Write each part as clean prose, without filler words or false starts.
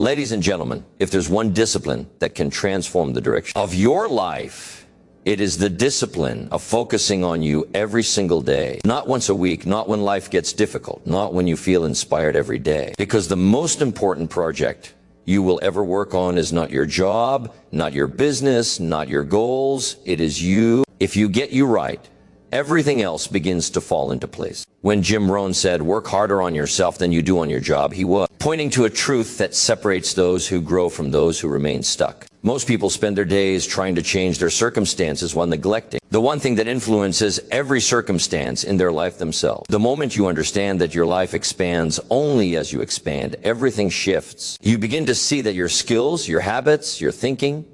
Ladies and gentlemen, if there's one discipline that can transform the direction of your life, it is the discipline of focusing on you every single day. Not once a week, not when life gets difficult, not when you feel inspired every day. Because the most important project you will ever work on is not your job, not your business, not your goals. It is you. If you get you right, everything else begins to fall into place. When Jim Rohn said, work harder on yourself than you do on your job, he was pointing to a truth that separates those who grow from those who remain stuck. Most people spend their days trying to change their circumstances while neglecting the one thing that influences every circumstance in their life themselves. The moment you understand that your life expands only as you expand, everything shifts. You begin to see that your skills, your habits, your thinking,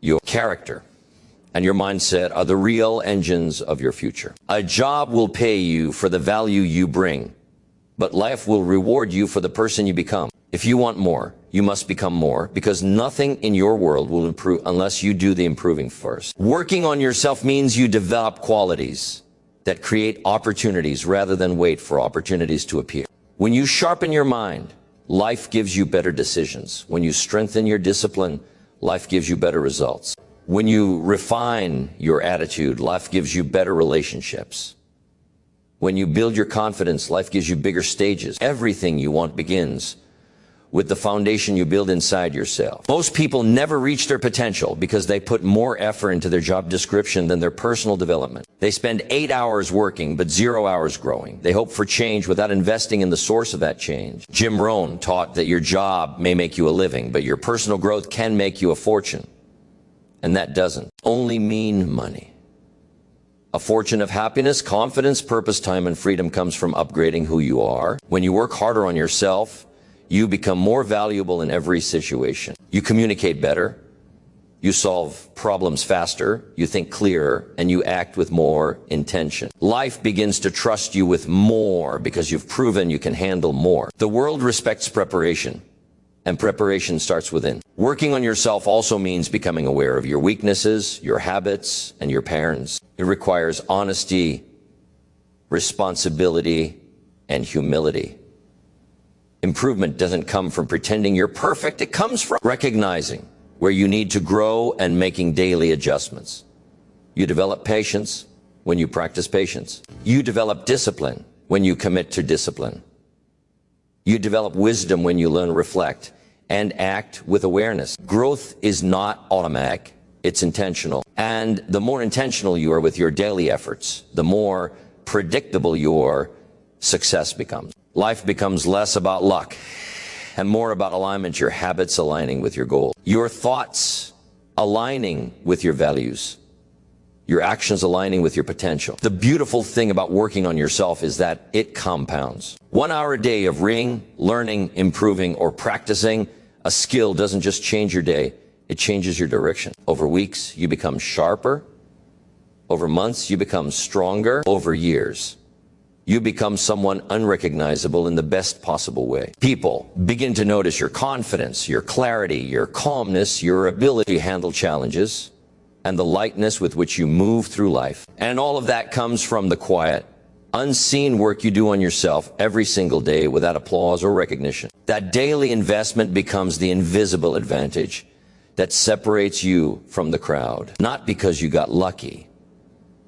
your character, and your mindset are the real engines of your future. A job will pay you for the value you bring, but life will reward you for the person you become. If you want more, you must become more, because nothing in your world will improve unless you do the improving first. Working on yourself means you develop qualities that create opportunities rather than wait for opportunities to appear. When you sharpen your mind, life gives you better decisions. When you strengthen your discipline, life gives you better results. When you refine your attitude, life gives you better relationships. When you build your confidence, life gives you bigger stages. Everything you want begins with the foundation you build inside yourself. Most people never reach their potential because they put more effort into their job description than their personal development. They spend 8 hours working, but 0 hours growing. They hope for change without investing in the source of that change. Jim Rohn taught that your job may make you a living, but your personal growth can make you a fortune. And that doesn't only mean money. A fortune of happiness, confidence, purpose, time, and freedom comes from upgrading who you are. When you work harder on yourself, you become more valuable in every situation. You communicate better, you solve problems faster, you think clearer, and you act with more intention. Life begins to trust you with more because you've proven you can handle more. The world respects preparation, and preparation starts within. Working on yourself also means becoming aware of your weaknesses, your habits, and your patterns. It requires honesty, responsibility, and humility. Improvement doesn't come from pretending you're perfect. It comes from recognizing where you need to grow and making daily adjustments. You develop patience when you practice patience. You develop discipline when you commit to discipline. You develop wisdom when you learn, reflect, and act with awareness. Growth is not automatic. It's intentional. And the more intentional you are with your daily efforts, the more predictable your success becomes. Life becomes less about luck and more about alignment, your habits aligning with your goal, your thoughts aligning with your values, your actions aligning with your potential. The beautiful thing about working on yourself is that it compounds. 1 hour a day of reading, learning, improving, or practicing a skill doesn't just change your day, it changes your direction. Over weeks, you become sharper. Over months, you become stronger. Over years, you become someone unrecognizable in the best possible way. People begin to notice your confidence, your clarity, your calmness, your ability to handle challenges, and the lightness with which you move through life. And all of that comes from the quiet, unseen work you do on yourself every single day without applause or recognition. That daily investment becomes the invisible advantage that separates you from the crowd. Not because you got lucky,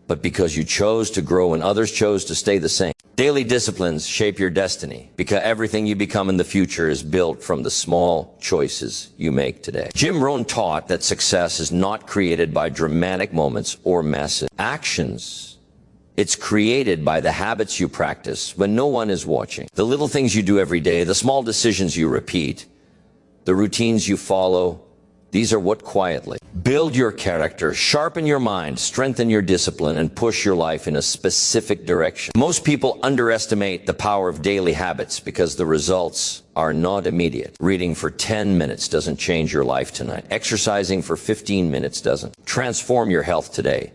but because you chose to grow and others chose to stay the same. Daily disciplines shape your destiny because everything you become in the future is built from the small choices you make today. Jim Rohn taught that success is not created by dramatic moments or massive actions. It's created by the habits you practice when no one is watching. The little things you do every day, the small decisions you repeat, the routines you follow, these are what quietly build your character, sharpen your mind, strengthen your discipline, and push your life in a specific direction. Most people underestimate the power of daily habits because the results are not immediate. Reading for 10 minutes doesn't change your life tonight. Exercising for 15 minutes doesn't. Transform your health today.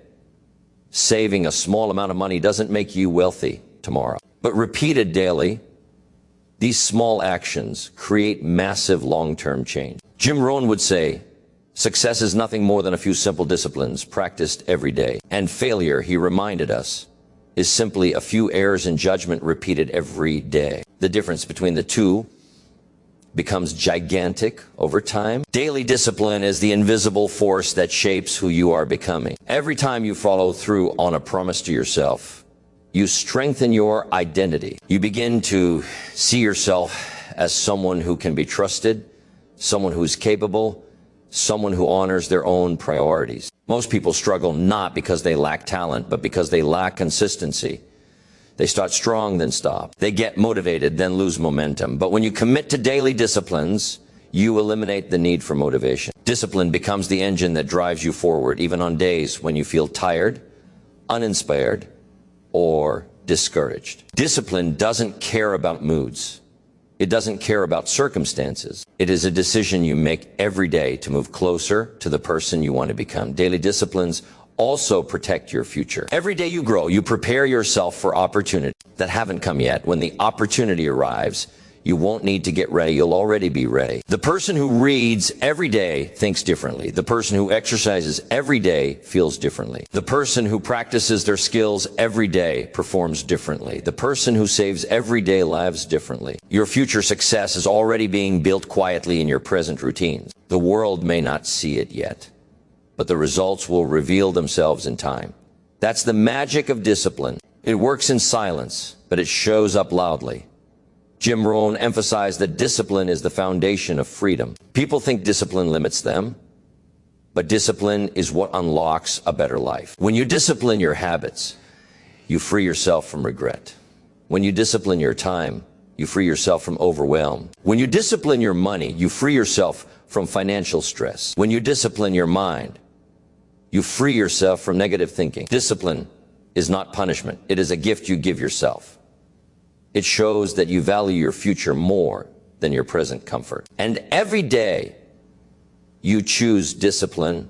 Saving a small amount of money doesn't make you wealthy tomorrow. But repeated daily, these small actions create massive long-term change. Jim Rohn would say, success is nothing more than a few simple disciplines practiced every day. And failure, he reminded us, is simply a few errors in judgment repeated every day. The difference between the two becomes gigantic over time. Daily discipline is the invisible force that shapes who you are becoming. Every time you follow through on a promise to yourself, you strengthen your identity. You begin to see yourself as someone who can be trusted, someone who's capable, someone who honors their own priorities. Most people struggle not because they lack talent, but because they lack consistency. They start strong, then stop. They get motivated, then lose momentum. But when you commit to daily disciplines, you eliminate the need for motivation. Discipline becomes the engine that drives you forward, even on days when you feel tired, uninspired, or discouraged. Discipline doesn't care about moods. It doesn't care about circumstances. It is a decision you make every day to move closer to the person you want to become. Daily disciplines also protect your future. Every day you grow, you prepare yourself for opportunities that haven't come yet. When the opportunity arrives, you won't need to get ready. You'll already be ready. The person who reads every day thinks differently. The person who exercises every day feels differently. The person who practices their skills every day performs differently. The person who saves every day lives differently. Your future success is already being built quietly in your present routines. The world may not see it yet, but the results will reveal themselves in time. That's the magic of discipline. It works in silence, but it shows up loudly. Jim Rohn emphasized that discipline is the foundation of freedom. People think discipline limits them, but discipline is what unlocks a better life. When you discipline your habits, you free yourself from regret. When you discipline your time, you free yourself from overwhelm. When you discipline your money, you free yourself from financial stress. When you discipline your mind, you free yourself from negative thinking. Discipline is not punishment. It is a gift you give yourself. It shows that you value your future more than your present comfort. And every day you choose discipline,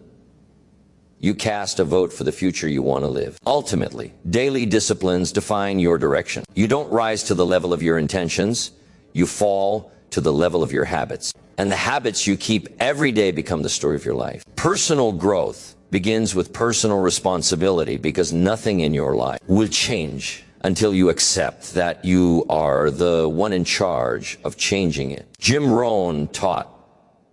you cast a vote for the future you want to live. Ultimately, daily disciplines define your direction. You don't rise to the level of your intentions, you fall to the level of your habits. And the habits you keep every day become the story of your life. Personal growth begins with personal responsibility, because nothing in your life will change until you accept that you are the one in charge of changing it. Jim Rohn taught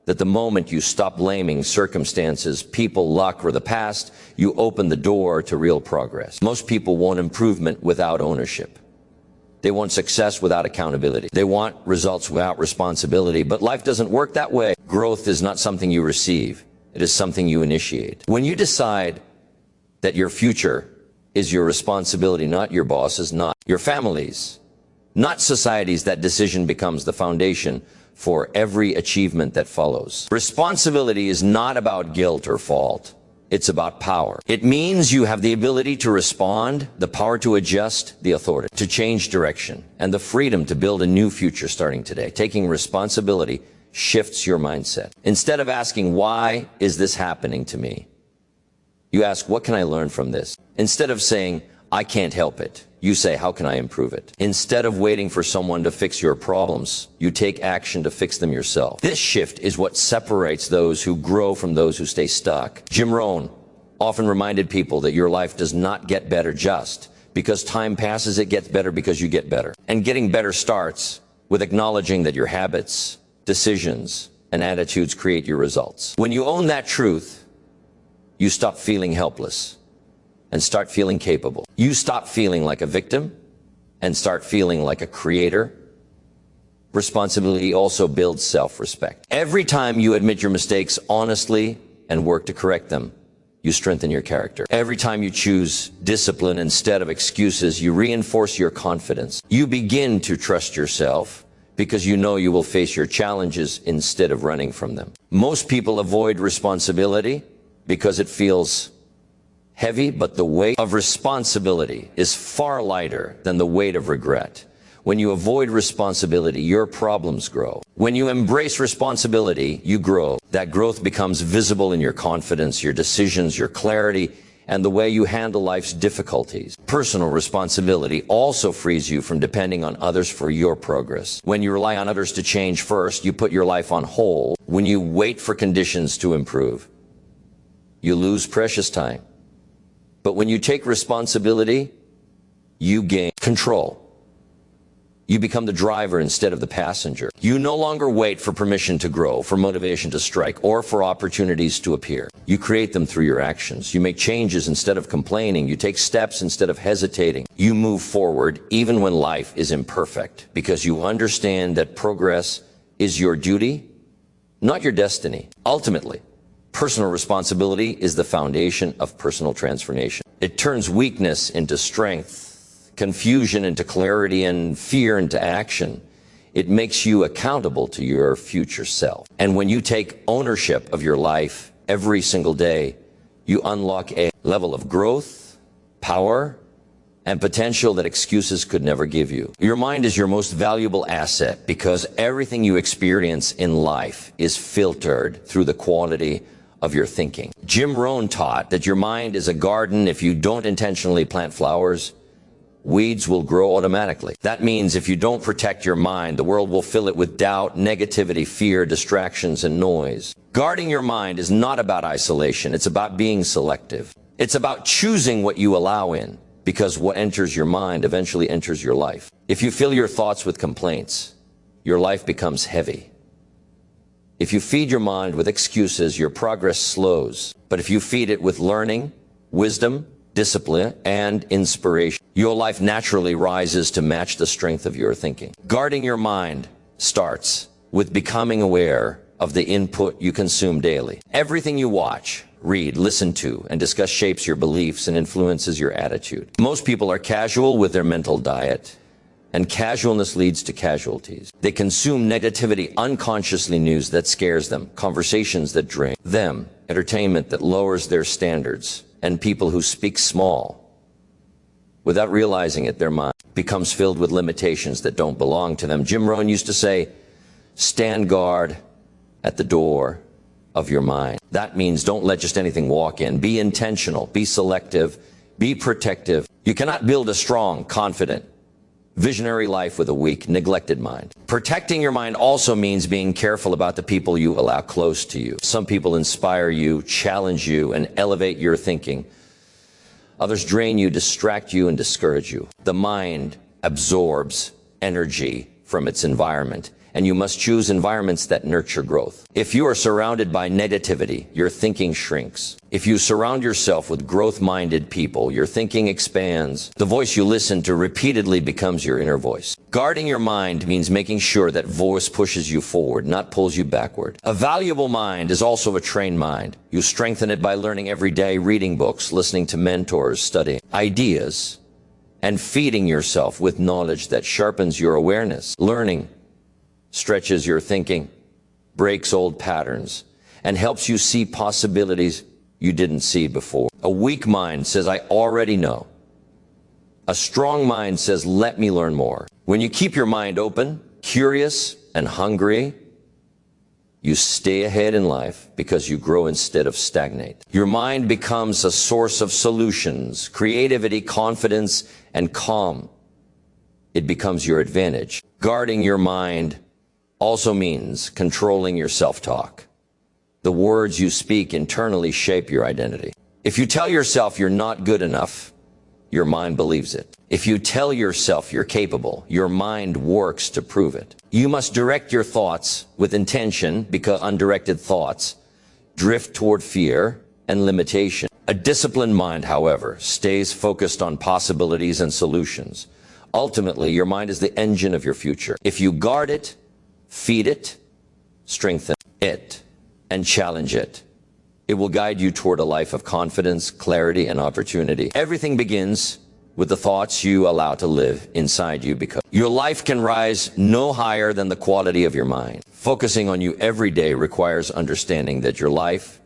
that the moment you stop blaming circumstances, people, luck, or the past, you open the door to real progress. Most people want improvement without ownership. They want success without accountability. They want results without responsibility, but life doesn't work that way. Growth is not something you receive. It is something you initiate. When you decide that your future is your responsibility, not your boss's, not your family's, not society's, that decision becomes the foundation for every achievement that follows. Responsibility is not about guilt or fault. It's about power. It means you have the ability to respond, the power to adjust, the authority to change direction, and the freedom to build a new future starting today. Taking responsibility shifts your mindset. Instead of asking, why is this happening to me? You ask, what can I learn from this? Instead of saying, I can't help it, you say, how can I improve it? Instead of waiting for someone to fix your problems, you take action to fix them yourself. This shift is what separates those who grow from those who stay stuck. Jim Rohn often reminded people that your life does not get better just because time passes. It gets better because you get better. And getting better starts with acknowledging that your habits, decisions, and attitudes create your results. When you own that truth, you stop feeling helpless and start feeling capable. You stop feeling like a victim and start feeling like a creator. Responsibility also builds self-respect. Every time you admit your mistakes honestly and work to correct them, you strengthen your character. Every time you choose discipline instead of excuses, you reinforce your confidence. You begin to trust yourself because you know you will face your challenges instead of running from them. Most people avoid responsibility because it feels heavy, but the weight of responsibility is far lighter than the weight of regret. When you avoid responsibility, your problems grow. When you embrace responsibility, you grow. That growth becomes visible in your confidence, your decisions, your clarity, and the way you handle life's difficulties. Personal responsibility also frees you from depending on others for your progress. When you rely on others to change first, you put your life on hold. When you wait for conditions to improve, you lose precious time. But when you take responsibility, you gain control. You become the driver instead of the passenger. You no longer wait for permission to grow, for motivation to strike, or for opportunities to appear. You create them through your actions. You make changes instead of complaining. You take steps instead of hesitating. You move forward even when life is imperfect, because you understand that progress is your duty, not your destiny. Ultimately, personal responsibility is the foundation of personal transformation. It turns weakness into strength, confusion into clarity, and fear into action. It makes you accountable to your future self. And when you take ownership of your life every single day, you unlock a level of growth, power, and potential that excuses could never give you. Your mind is your most valuable asset because everything you experience in life is filtered through the quality of your thinking. Jim Rohn taught that your mind is a garden. If you don't intentionally plant flowers, weeds will grow automatically. That means if you don't protect your mind, the world will fill it with doubt, negativity, fear, distractions, and noise. Guarding your mind is not about isolation. It's about being selective. It's about choosing what you allow in, because what enters your mind eventually enters your life. If you fill your thoughts with complaints, your life becomes heavy. If you feed your mind with excuses, your progress slows. But if you feed it with learning, wisdom, discipline, and inspiration, your life naturally rises to match the strength of your thinking. Guarding your mind starts with becoming aware of the input you consume daily. Everything you watch, read, listen to, and discuss shapes your beliefs and influences your attitude. Most people are casual with their mental diet, and casualness leads to casualties. They consume negativity, unconsciously, news that scares them, conversations that drain them, entertainment that lowers their standards, and people who speak small. Without realizing it, their mind becomes filled with limitations that don't belong to them. Jim Rohn used to say, stand guard at the door of your mind. That means don't let just anything walk in. Be intentional, be selective, be protective. You cannot build a strong, confident, visionary life with a weak, neglected mind. Protecting your mind also means being careful about the people you allow close to you. Some people inspire you, challenge you, and elevate your thinking. Others drain you, distract you, and discourage you. The mind absorbs energy from its environment, and you must choose environments that nurture growth. If you are surrounded by negativity, your thinking shrinks. If you surround yourself with growth-minded people, your thinking expands. The voice you listen to repeatedly becomes your inner voice. Guarding your mind means making sure that voice pushes you forward, not pulls you backward. A valuable mind is also a trained mind. You strengthen it by learning every day, reading books, listening to mentors, studying ideas, and feeding yourself with knowledge that sharpens your awareness. Learning stretches your thinking, breaks old patterns, and helps you see possibilities you didn't see before. A weak mind says, I already know. A strong mind says, let me learn more. When you keep your mind open, curious, and hungry, you stay ahead in life because you grow instead of stagnate. Your mind becomes a source of solutions, creativity, confidence, and calm. It becomes your advantage. Guarding your mind also means controlling your self-talk. The words you speak internally shape your identity. If you tell yourself you're not good enough, your mind believes it. If you tell yourself you're capable, your mind works to prove it. You must direct your thoughts with intention, because undirected thoughts drift toward fear and limitation. A disciplined mind, however, stays focused on possibilities and solutions. Ultimately, your mind is the engine of your future. If you guard it, feed it, strengthen it, and challenge it, it will guide you toward a life of confidence, clarity, and opportunity. Everything begins with the thoughts you allow to live inside you, because your life can rise no higher than the quality of your mind. Focusing on you every day requires understanding that your life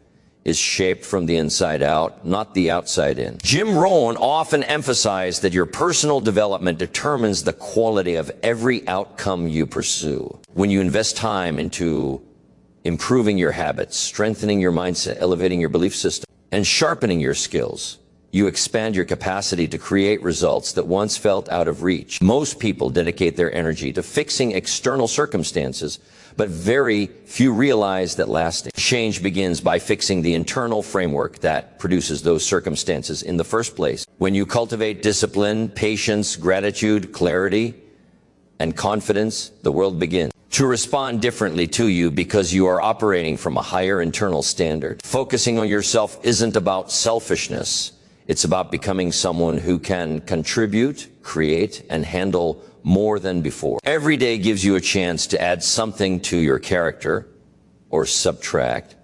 is shaped from the inside out, not the outside in. Jim Rohn often emphasized that your personal development determines the quality of every outcome you pursue. When you invest time into improving your habits, strengthening your mindset, elevating your belief system, and sharpening your skills, you expand your capacity to create results that once felt out of reach. Most people dedicate their energy to fixing external circumstances, but very few realize that lasting change begins by fixing the internal framework that produces those circumstances in the first place. When you cultivate discipline, patience, gratitude, clarity, and confidence, the world begins to respond differently to you because you are operating from a higher internal standard. Focusing on yourself isn't about selfishness. It's about becoming someone who can contribute, create, and handle more than before. Every day gives you a chance to add something to your character or subtract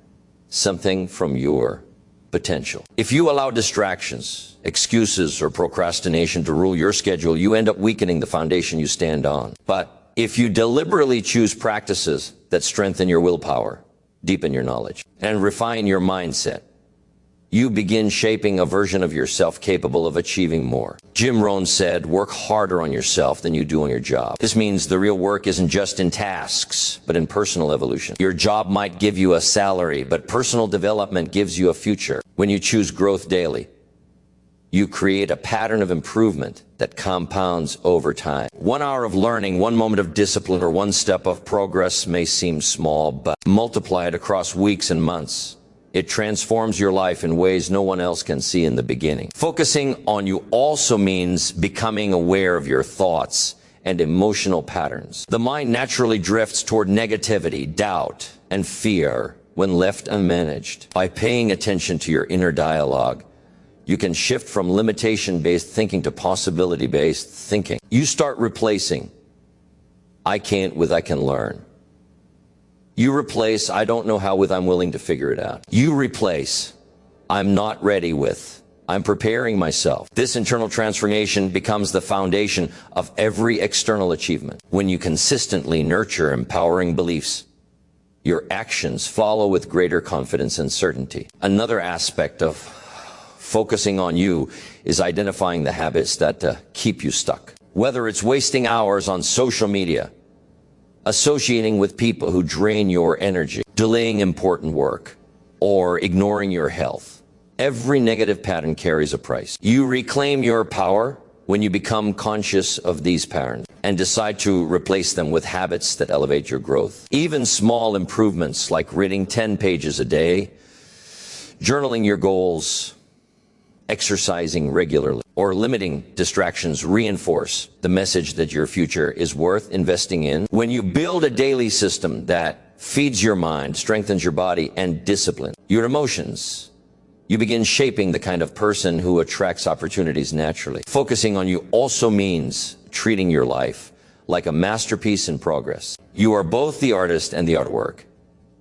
something from your potential. If you allow distractions, excuses, or procrastination to rule your schedule, you end up weakening the foundation you stand on. But if you deliberately choose practices that strengthen your willpower, deepen your knowledge, and refine your mindset, you begin shaping a version of yourself capable of achieving more. Jim Rohn said, work harder on yourself than you do on your job. This means the real work isn't just in tasks, but in personal evolution. Your job might give you a salary, but personal development gives you a future. When you choose growth daily, you create a pattern of improvement that compounds over time. 1 hour of learning, 1 moment of discipline, or 1 step of progress may seem small, but multiply it across weeks and months. It transforms your life in ways no one else can see in the beginning. Focusing on you also means becoming aware of your thoughts and emotional patterns. The mind naturally drifts toward negativity, doubt, and fear when left unmanaged. By paying attention to your inner dialogue, you can shift from limitation-based thinking to possibility-based thinking. You start replacing I can't with I can learn. You replace I don't know how with I'm willing to figure it out. You replace I'm not ready with I'm preparing myself. This internal transformation becomes the foundation of every external achievement. When you consistently nurture empowering beliefs, your actions follow with greater confidence and certainty. Another aspect of focusing on you is identifying the habits that keep you stuck. Whether it's wasting hours on social media, associating with people who drain your energy, delaying important work, or ignoring your health, every negative pattern carries a price. You reclaim your power when you become conscious of these patterns and decide to replace them with habits that elevate your growth. Even small improvements like reading 10 pages a day, journaling your goals, exercising regularly, or limiting distractions reinforce the message that your future is worth investing in. When you build a daily system that feeds your mind, strengthens your body, and disciplines your emotions, you begin shaping the kind of person who attracts opportunities naturally. Focusing on you also means treating your life like a masterpiece in progress. You are both the artist and the artwork,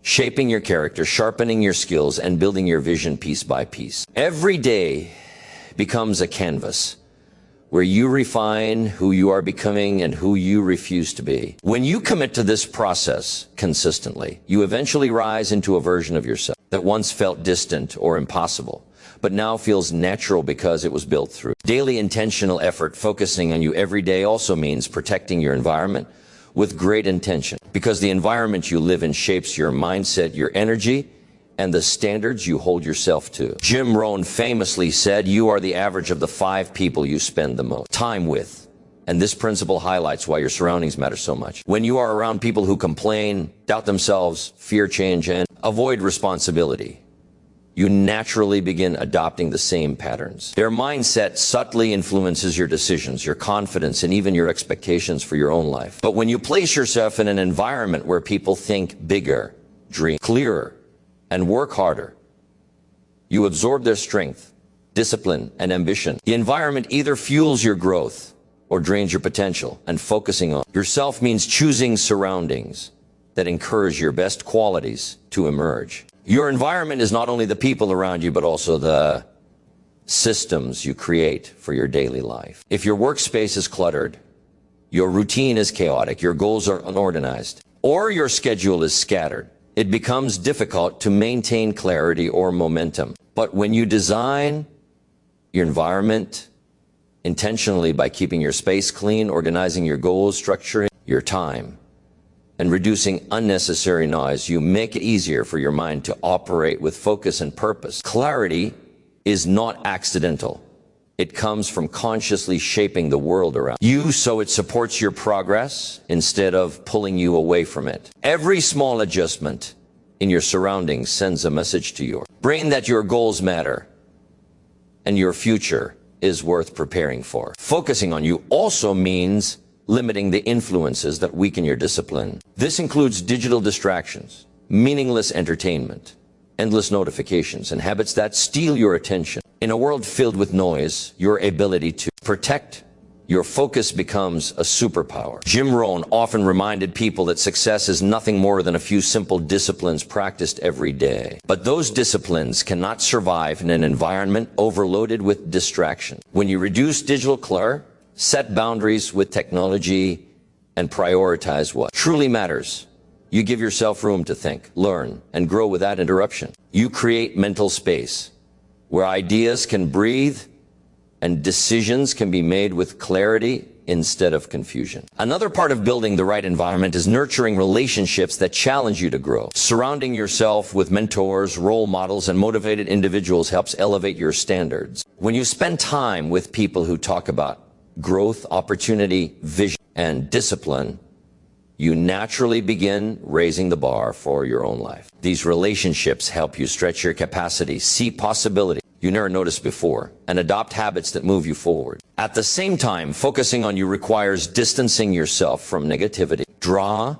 shaping your character, sharpening your skills, and building your vision piece by piece. Every day becomes a canvas where you refine who you are becoming and who you refuse to be. When you commit to this process consistently, you eventually rise into a version of yourself that once felt distant or impossible, but now feels natural because it was built through daily intentional effort. Focusing on you every day also means protecting your environment with great intention, because the environment you live in shapes your mindset, your energy, and the standards you hold yourself to. Jim Rohn famously said, you are the average of the 5 people you spend the most time with. And this principle highlights why your surroundings matter so much. When you are around people who complain, doubt themselves, fear change, and avoid responsibility, you naturally begin adopting the same patterns. Their mindset subtly influences your decisions, your confidence, and even your expectations for your own life. But when you place yourself in an environment where people think bigger, dream clearer, and work harder, you absorb their strength, discipline, and ambition. The environment either fuels your growth or drains your potential, and focusing on yourself means choosing surroundings that encourage your best qualities to emerge. Your environment is not only the people around you, but also the systems you create for your daily life. If your workspace is cluttered, your routine is chaotic, your goals are unorganized, or your schedule is scattered, it becomes difficult to maintain clarity or momentum. But when you design your environment intentionally by keeping your space clean, organizing your goals, structuring your time, and reducing unnecessary noise, you make it easier for your mind to operate with focus and purpose. Clarity is not accidental. It comes from consciously shaping the world around you so it supports your progress instead of pulling you away from it. Every small adjustment in your surroundings sends a message to your brain that your goals matter and your future is worth preparing for. Focusing on you also means limiting the influences that weaken your discipline. This includes digital distractions, meaningless entertainment, endless notifications, and habits that steal your attention. In a world filled with noise, your ability to protect your focus becomes a superpower. Jim Rohn often reminded people that success is nothing more than a few simple disciplines practiced every day. But those disciplines cannot survive in an environment overloaded with distraction. When you reduce digital clutter, set boundaries with technology, and prioritize what truly matters, you give yourself room to think, learn, and grow without interruption. You create mental space where ideas can breathe and decisions can be made with clarity instead of confusion. Another part of building the right environment is nurturing relationships that challenge you to grow. Surrounding yourself with mentors, role models, and motivated individuals helps elevate your standards. When you spend time with people who talk about growth, opportunity, vision, and discipline, you naturally begin raising the bar for your own life. These relationships help you stretch your capacity, see possibility you never noticed before, and adopt habits that move you forward. At the same time, focusing on you requires distancing yourself from negativity, drama,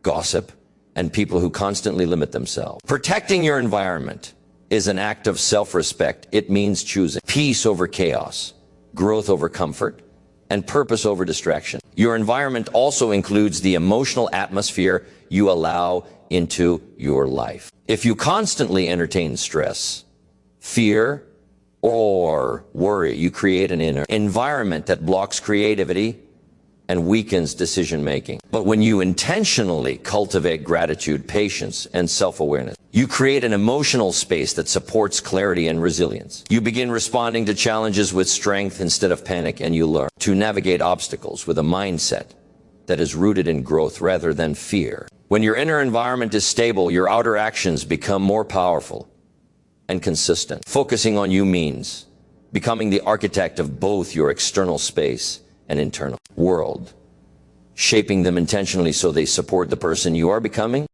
gossip, and people who constantly limit themselves. Protecting your environment is an act of self-respect. It means choosing peace over chaos, growth over comfort, and purpose over distraction. Your environment also includes the emotional atmosphere you allow into your life. If you constantly entertain stress, fear, or worry, you create an inner environment that blocks creativity and weakens decision-making. But when you intentionally cultivate gratitude, patience, and self-awareness, you create an emotional space that supports clarity and resilience. You begin responding to challenges with strength instead of panic, and you learn to navigate obstacles with a mindset that is rooted in growth rather than fear. When your inner environment is stable, your outer actions become more powerful and consistent. Focusing on you means becoming the architect of both your external space and internal world, shaping them intentionally so they support the person you are becoming